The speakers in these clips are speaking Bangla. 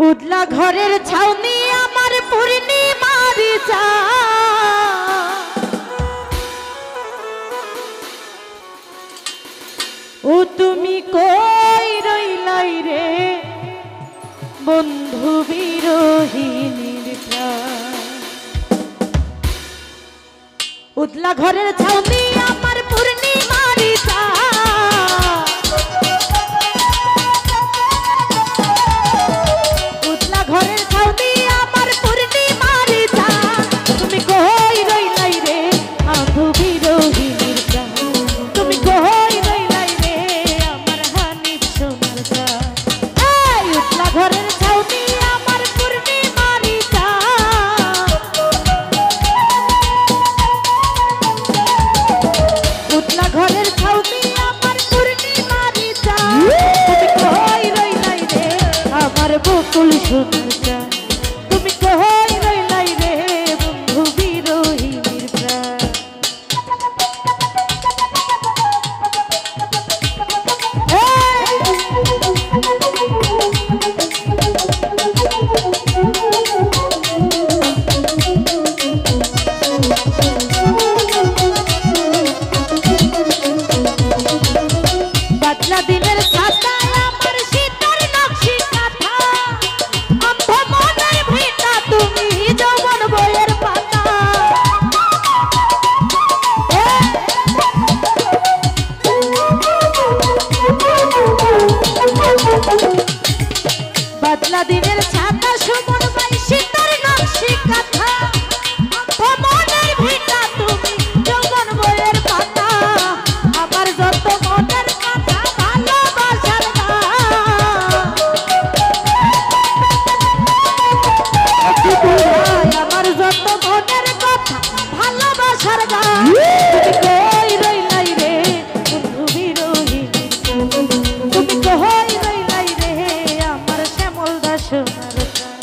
উদলা ঘরের ছাউনি আমার পূর্ণিমার ও তুমি কই রইলাই রে বন্ধু বিরোহিনীর প্রাণ। উদলা ঘরের ছাউনি আমার পূর্ণিমার উদলা ঘরের ছাউনি আমার পূর্ণিমার তুমি কই রইলাই রে বন্ধু বিরোহিনীর প্রাণ। তুমি কই রইলাই রে আমার হানিফ সোনার প্রাণ। এই উদলা ঘরের ছাউনি আমার পূর্ণিমার উদলা ঘরের ছাউনি আমার পূর্ণিমার তুমি কই রইলাই রে আমার বকুল সোনার প্রাণ। তুমি কই রইলাই রে বন্ধু বিরোহিনীর প্রাণ। বাদলা দিনের ছাতায় আমার শীতের নকশি কাঁথা, অন্ধ মনের ভিটা তুমি যৌবন বইয়ের পাতা। বাদলা দিনের ছাতা সুমন বাই শীতের নকশি কাঁথা, অন্ধ মনের ভিটা তুমি যৌবন বইয়ের পাতা। আমার যত মনের কথা ভালোবাসার আমার যত মনের কথা ভালোবাসার গান। তুমি কই রইলাই রে বন্ধু বিরোহিনীর প্রাণ। তুমি কই রইলাই রে আমার শ্যামল দাস সোনার প্রাণ।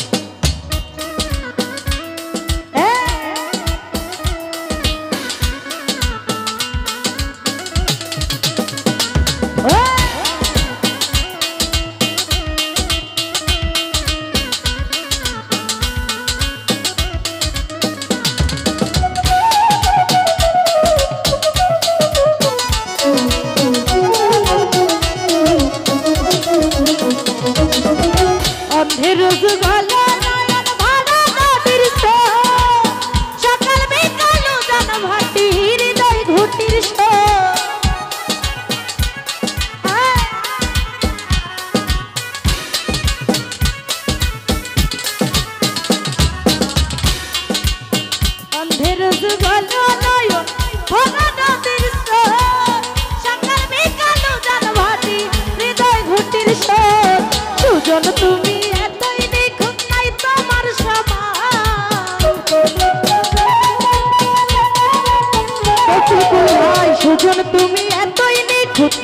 অন্ধের যুগল নয়ন ভাড়া নদীর সকাল বিকাল জান ভাটি হৃদয় ঘুটির অন্ধের যুগল নয়ন ভাড়া নদীর সকাল বিকাল জান ভাটি হৃদয় ঘুটির সুজন তুমি এতই নিখুঁত নাই তোমার সমান। সুজন তুমি এতই নিখুঁত